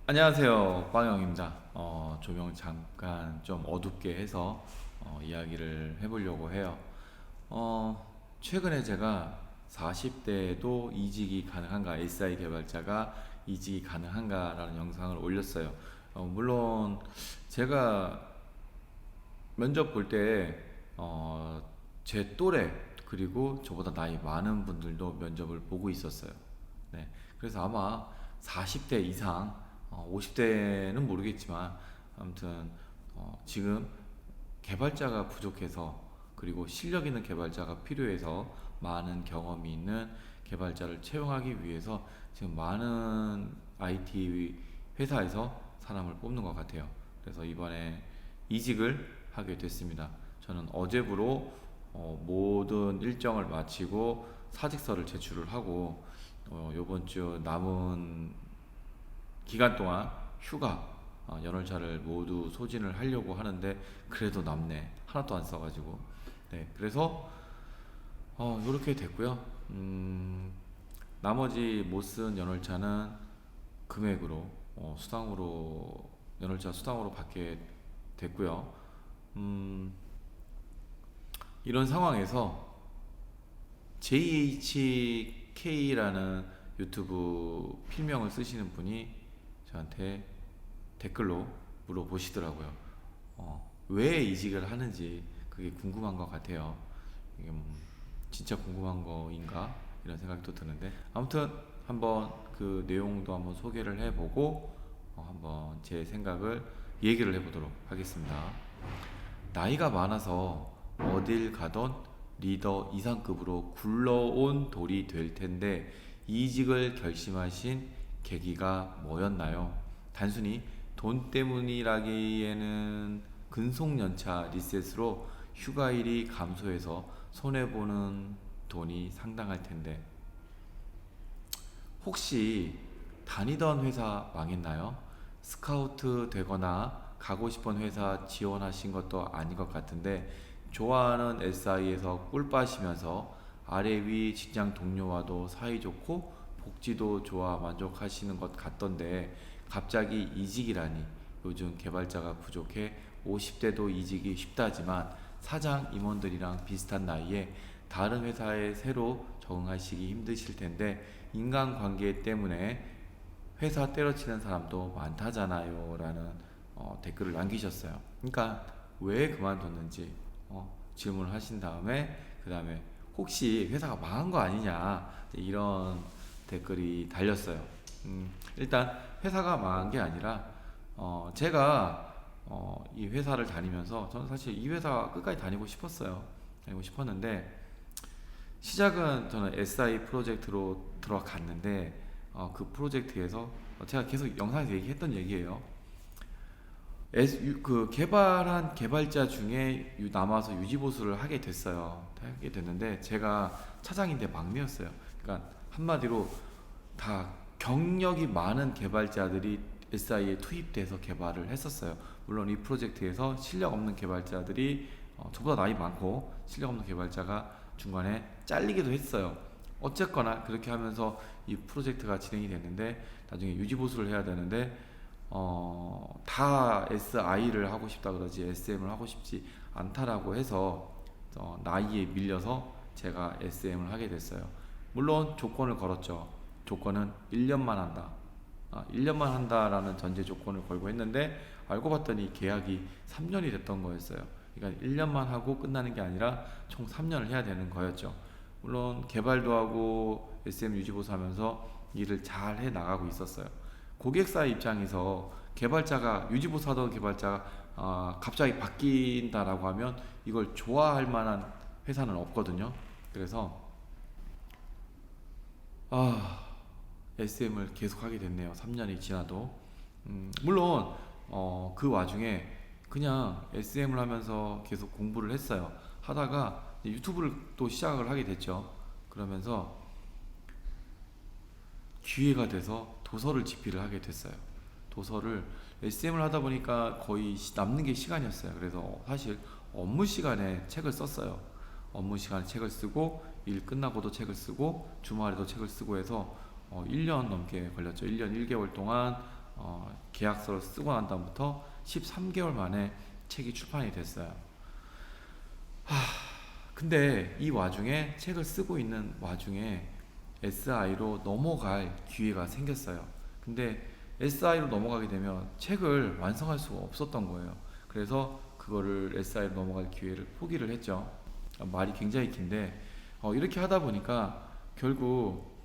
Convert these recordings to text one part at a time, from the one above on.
안녕하세요, 빵영입니다. 조명 잠깐 좀 어둡게 해서 이야기를 해보려고 해요. 최근에 제가 40대에도 이직이 가능한가, SI 개발자가 이직이 가능한가라는 영상을 올렸어요. 물론 제가 면접 볼 때 제 또래 그리고 저보다 나이 많은 분들도 면접을 보고 있었어요. 네, 그래서 아마 40대 이상, 50대는 모르겠지만 아무튼 지금 개발자가 부족해서 그리고 실력 있는 개발자가 필요해서 많은 경험이 있는 개발자를 채용하기 위해서 지금 많은 IT 회사에서 사람을 뽑는 것 같아요. 그래서 이번에 이직을 하게 됐습니다. 저는 어제부로 모든 일정을 마치고 사직서를 제출을 하고 이번 주 남은 기간 동안 휴가 연월차를 모두 소진을 하려고 하는데 그래도 남네 하나도 안 써가지고 네 그래서 이렇게 됐고요. 나머지 못 쓴 연월차는 금액으로 수당으로 연월차 수당으로 받게 됐고요. 음, 이런 상황에서 JHK라는 유튜브 필명을 쓰시는 분이 저한테 댓글로 물어보시더라고요. 왜 이직을 하는지 그게 궁금한 것 같아요. 이게 진짜 궁금한 거인가 이런 생각도 드는데 아무튼 한번 그 내용도 한번 소개를 해보고 한번 제 생각을 얘기를 해보도록 하겠습니다. 나이가 많아서 어딜 가던 리더 이상급으로 굴러온 돌이 될 텐데 이직을 결심하신 계기가 뭐였나요? 단순히 돈 때문이라기에는 근속연차 리셋으로 휴가일이 감소해서 손해보는 돈이 상당할 텐데 혹시 다니던 회사 망했나요? 스카우트 되거나 가고 싶은 회사 지원하신 것도 아닌 것 같은데 좋아하는 SI에서 꿀 빠시면서 아래 위 직장 동료와도 사이좋고 복지도 좋아 만족하시는 것 같던데 갑자기 이직이라니. 요즘 개발자가 부족해 50대도 이직이 쉽다지만 사장 임원들이랑 비슷한 나이에 다른 회사에 새로 적응하시기 힘드실 텐데 인간관계 때문에 회사 때려치는 사람도 많다잖아요 라는 댓글을 남기셨어요. 그러니까 왜 그만뒀는지 질문을 하신 다음에 그 다음에 혹시 회사가 망한 거 아니냐 이런 댓글이 달렸어요. 일단 회사가 망한 게 아니라 제가 이 회사를 다니면서 저는 사실 이 회사 끝까지 다니고 싶었어요. 다니고 싶었는데 시작은 저는 SI 프로젝트로 들어갔는데 그 프로젝트에서 제가 계속 영상에서 얘기했던 얘기예요. 그 개발한 개발자 중에 남아서 유지보수를 하게 됐어요. 하게 됐는데 제가 차장인데 막내였어요. 그러니까 한마디로 다 경력이 많은 개발자들이 SI에 투입돼서 개발을 했었어요. 물론 이 프로젝트에서 실력 없는 개발자들이 저보다 나이 많고 실력 없는 개발자가 중간에 잘리기도 했어요. 어쨌거나 그렇게 하면서 이 프로젝트가 진행이 됐는데 나중에 유지보수를 해야 되는데 다 SI를 하고 싶다 그러지 SM을 하고 싶지 않다라고 해서 나이에 밀려서 제가 SM을 하게 됐어요. 물론 조건을 걸었죠. 조건은 1년만 한다. 1년만 한다라는 전제 조건을 걸고 했는데 알고 봤더니 계약이 3년이 됐던 거였어요. 그러니까 1년만 하고 끝나는 게 아니라 총 3년을 해야 되는 거였죠. 물론 개발도 하고 SM 유지보수 하면서 일을 잘 해 나가고 있었어요. 고객사 입장에서 개발자가 유지보수 하던 개발자가 갑자기 바뀐다라고 하면 이걸 좋아할 만한 회사는 없거든요. 그래서 아, SM을 계속 하게 됐네요. 3년이 지나도. 물론 그 와중에 그냥 SM을 하면서 계속 공부를 했어요. 하다가 유튜브를 또 시작을 하게 됐죠. 그러면서 기회가 돼서 도서를 집필을 하게 됐어요. 도서를 SM을 하다 보니까 거의 남는 게 시간이었어요. 그래서 사실 업무 시간에 책을 썼어요. 업무 시간에 책을 쓰고 일 끝나고도 책을 쓰고 주말에도 책을 쓰고 해서 1년 넘게 걸렸죠. 1년 1개월 동안 계약서를 쓰고 난 다음부터 13개월 만에 책이 출판이 됐어요. 근데 이 와중에 책을 쓰고 있는 와중에 SI로 넘어갈 기회가 생겼어요. 근데 SI로 넘어가게 되면 책을 완성할 수가 없었던 거예요. 그래서 그거를 SI로 넘어갈 기회를 포기를 했죠. 말이 굉장히 긴데 이렇게 하다 보니까 결국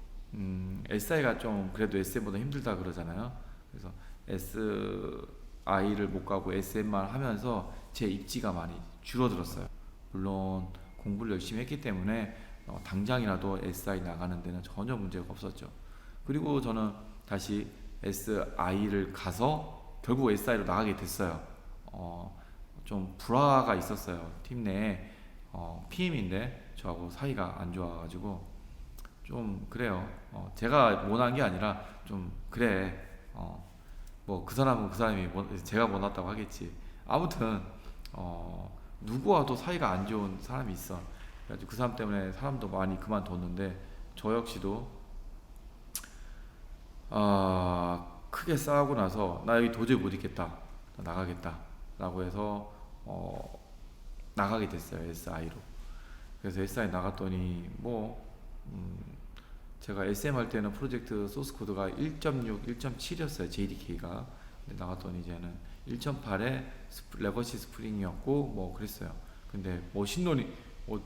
SI가 좀 그래도 SM보다 힘들다 그러잖아요. 그래서 SI를 못 가고 SM만 하면서 제 입지가 많이 줄어들었어요. 물론 공부를 열심히 했기 때문에 당장이라도 SI 나가는 데는 전혀 문제가 없었죠. 그리고 저는 다시 SI를 가서 결국 SI로 나가게 됐어요. 좀 불화가 있었어요. 팀 내에 PM인데 저하고 사이가 안 좋아가지고 좀 그래요. 제가 원한 게 아니라 좀 그래. 뭐 그 사람은 그 사람이 제가 원했다고 하겠지. 아무튼 누구와도 사이가 안 좋은 사람이 있어. 그래가지고 그 사람 때문에 사람도 많이 그만뒀는데 저 역시도 크게 싸우고 나서 나 여기 도저히 못 있겠다. 나 나가겠다. 라고 해서 나가게 됐어요. SI로. 그래서 SI 나갔더니 제가 SM 할 때는 프로젝트 소스 코드가 1.6, 1.7이었어요. JDK가. 근데 나갔더니 이제는 1.8에 레거시 스프링이었고 그랬어요. 근데 머신러닝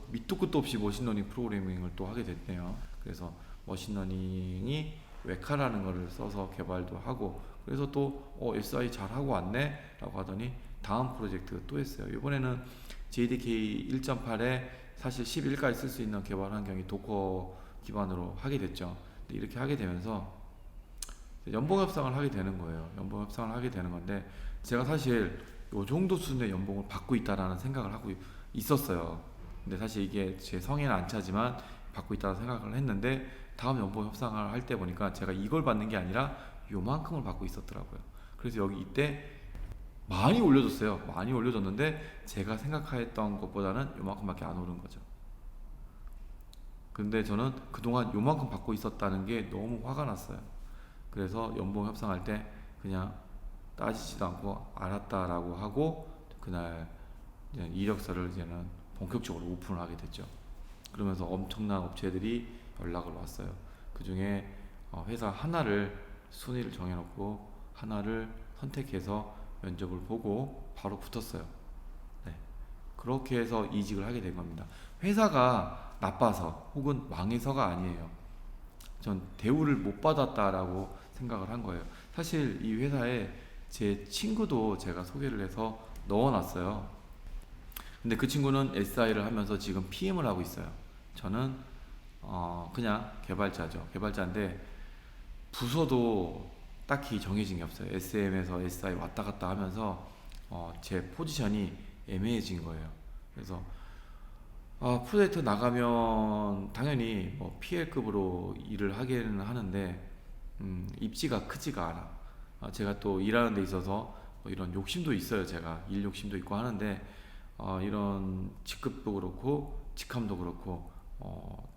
밑도 끝도 없이 머신러닝 프로그래밍을 또 하게 됐네요. 그래서 머신러닝이 웨카라는 거를 써서 개발도 하고 그래서 또 SI 잘 하고 왔네 라고 하더니 다음 프로젝트 또 했어요. 이번에는 JDK 1.8에 사실 11까지 쓸 수 있는 개발 환경이 도커 기반으로 하게 됐죠. 근데 이렇게 하게 되면서 연봉 협상을 하게 되는 거예요. 연봉 협상을 하게 되는 건데 제가 사실 요 정도 수준의 연봉을 받고 있다라는 생각을 하고 있었어요. 근데 사실 이게 제 성에는 안 차지만 받고 있다는 생각을 했는데 다음 연봉 협상을 할 때 보니까 제가 이걸 받는 게 아니라 요만큼을 받고 있었더라고요. 그래서 여기 이때 많이 올려줬어요. 많이 올려줬는데 제가 생각했던 것보다는 요만큼밖에 안 오른 거죠. 근데 저는 그동안 요만큼 받고 있었다는 게 너무 화가 났어요. 그래서 연봉 협상할 때 그냥 따지지도 않고 알았다라고 하고 그날 이제 이력서를 이제는 본격적으로 오픈을 하게 됐죠. 그러면서 엄청난 업체들이 연락을 왔어요. 그 중에 회사 하나를 순위를 정해놓고 하나를 선택해서 면접을 보고 바로 붙었어요. 네. 그렇게 해서 이직을 하게 된 겁니다. 회사가 나빠서 혹은 망해서가 아니에요. 전 대우를 못 받았다라고 생각을 한 거예요. 사실 이 회사에 제 친구도 제가 소개를 해서 넣어놨어요. 근데 그 친구는 SI를 하면서 지금 PM을 하고 있어요. 저는 그냥 개발자죠. 개발자인데 부서도 딱히 정해진 게 없어요. SM에서 SI 왔다 갔다 하면서 제 포지션이 애매해진 거예요. 그래서 프로젝트 나가면 당연히 PL급으로 일을 하기는 하는데 입지가 크지가 않아. 제가 또 일하는 데 있어서 이런 욕심도 있어요. 제가 일 욕심도 있고 하는데 이런 직급도 그렇고 직함도 그렇고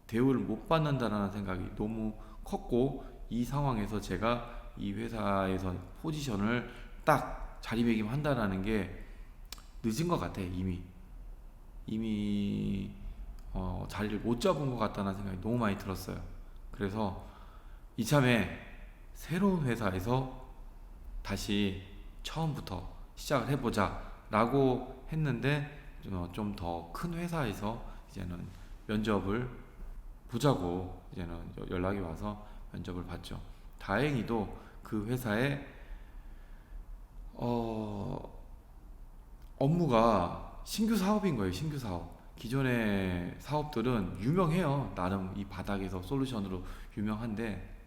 대우를 못 받는다라는 생각이 너무 컸고 이 상황에서 제가 이 회사에서 포지션을 딱 자리매김한다라는 게 늦은 것 같아. 이미 자리를 못 잡은 것 같다는 생각이 너무 많이 들었어요. 그래서 이참에 새로운 회사에서 다시 처음부터 시작을 해보자 라고 했는데 좀 더 큰 회사에서 이제는 면접을 보자고 이제는 연락이 와서 면접을 봤죠. 다행히도 그 회사에 업무가 신규 사업인 거예요. 신규 사업. 기존의 사업들은 유명해요. 나름 이 바닥에서 솔루션으로 유명한데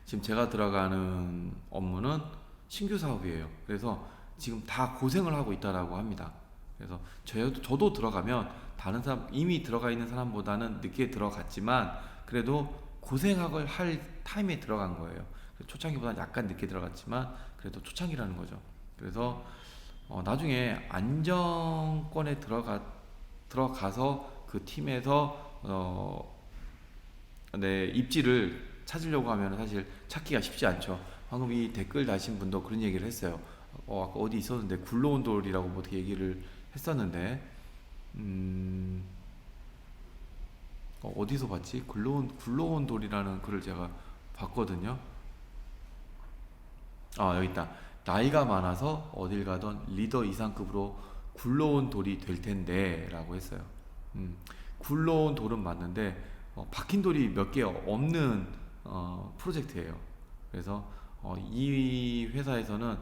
지금 제가 들어가는 업무는 신규 사업이에요. 그래서 지금 다 고생을 하고 있다라고 합니다. 그래서 저도 들어가면 다른 사람 이미 들어가 있는 사람보다는 늦게 들어갔지만 그래도 고생을 할 타임에 들어간 거예요. 초창기보다 약간 늦게 들어갔지만 그래도 초창기라는 거죠. 그래서 나중에 안정권에 들어가서 그 팀에서 내 입지를 찾으려고 하면 사실 찾기가 쉽지 않죠. 방금 이 댓글 다신 분도 그런 얘기를 했어요. 아까 어디 있었는데 굴러온 돌이라고 뭐 어떻게 얘기를 했었는데 음, 어디서 봤지? 굴러온 돌이라는 글을 제가 봤거든요. 여기 있다. 나이가 많아서 어딜 가던 리더 이상급으로 굴러온 돌이 될 텐데라고 했어요. 음, 굴러온 돌은 맞는데 박힌 돌이 몇 개 없는 프로젝트예요. 그래서 이 회사에서는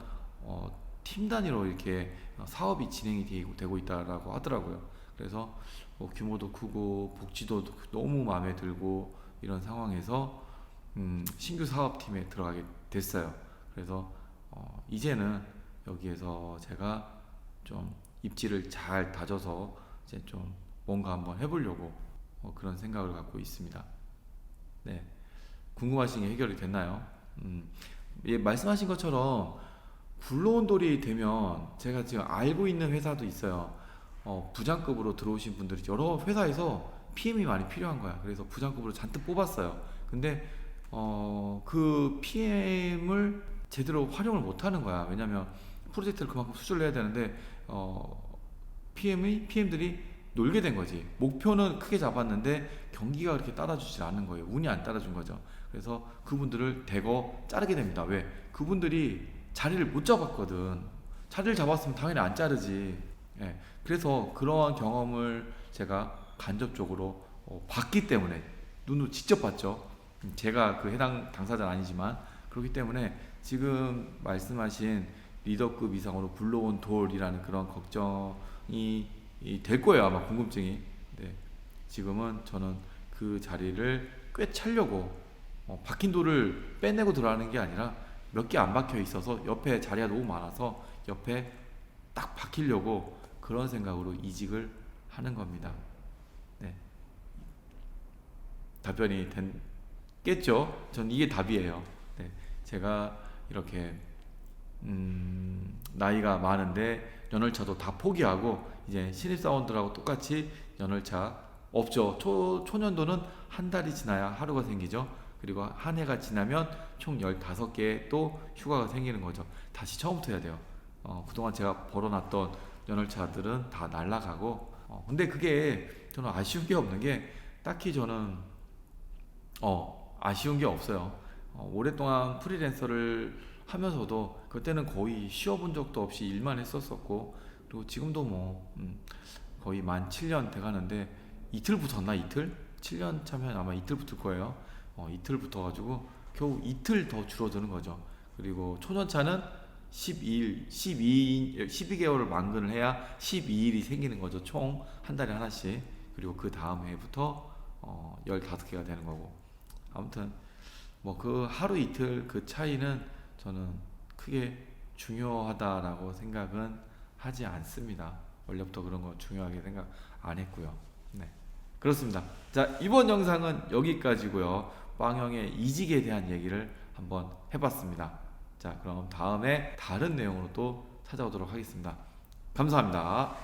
팀 단위로 이렇게 사업이 진행이 되고 있다라고 하더라고요. 그래서 규모도 크고 복지도 너무 마음에 들고 이런 상황에서 신규 사업팀에 들어가게 됐어요. 그래서 이제는 여기에서 제가 좀 입지를 잘 다져서 이제 좀 뭔가 한번 해보려고 그런 생각을 갖고 있습니다. 네, 궁금하신 게 해결이 됐나요? 예, 말씀하신 것처럼 굴러온 돌이 되면 제가 지금 알고 있는 회사도 있어요. 부장급으로 들어오신 분들이 여러 회사에서 PM이 많이 필요한 거야. 그래서 부장급으로 잔뜩 뽑았어요. 근데 그 PM을 제대로 활용을 못 하는 거야. 왜냐면 프로젝트를 그만큼 수주를 해야 되는데 PM들이 놀게 된 거지. 목표는 크게 잡았는데 경기가 그렇게 따라주질 않는 거예요. 운이 안 따라준 거죠. 그래서 그분들을 대거 자르게 됩니다. 왜? 그분들이 자리를 못 잡았거든. 자리를 잡았으면 당연히 안 자르지. 예. 그래서 그러한 경험을 제가 간접적으로 봤기 때문에 눈으로 직접 봤죠. 제가 그 해당 당사자는 아니지만 그렇기 때문에 지금 말씀하신 리더급 이상으로 굴러온 돌이라는 그런 걱정이 될 거예요. 아마 궁금증이. 네. 지금은 저는 그 자리를 꿰차려고 박힌 돌을 빼내고 들어가는 게 아니라 몇 개 안 박혀 있어서 옆에 자리가 너무 많아서 옆에 딱 박히려고 그런 생각으로 이직을 하는 겁니다. 네. 답변이 됐겠죠? 전 이게 답이에요. 네. 제가 이렇게 나이가 많은데 연월차도 다 포기하고 이제 신입사원들하고 똑같이 연월차 없죠. 초년도는 한 달이 지나야 하루가 생기죠. 그리고 한 해가 지나면 총 15개 또 휴가가 생기는 거죠. 다시 처음부터 해야 돼요. 그동안 제가 벌어놨던 연월차들은 다 날라가고 근데 그게 저는 아쉬운 게 없는 게 딱히 저는 아쉬운 게 없어요. 오랫동안 프리랜서를 하면서도 그때는 거의 쉬어본 적도 없이 일만 했었었고 그리고 지금도 뭐 거의 만 7년 돼가는데 이틀 붙었나 이틀? 7년 차면 아마 이틀 붙을 거예요. 이틀 붙어가지고 겨우 이틀 더 줄어드는 거죠. 그리고 초년차는 12개월을 만근을 해야 12일이 생기는 거죠. 총 한 달에 하나씩. 그리고 그 다음 해부터 15개가 되는 거고. 아무튼 뭐 그 하루 이틀 그 차이는 저는 크게 중요하다라고 생각은 하지 않습니다. 원래부터 그런 거 중요하게 생각 안 했고요. 네. 그렇습니다. 자, 이번 영상은 여기까지고요. 빵형의 이직에 대한 얘기를 한번 해봤습니다. 자, 그럼 다음에 다른 내용으로 또 찾아오도록 하겠습니다. 감사합니다.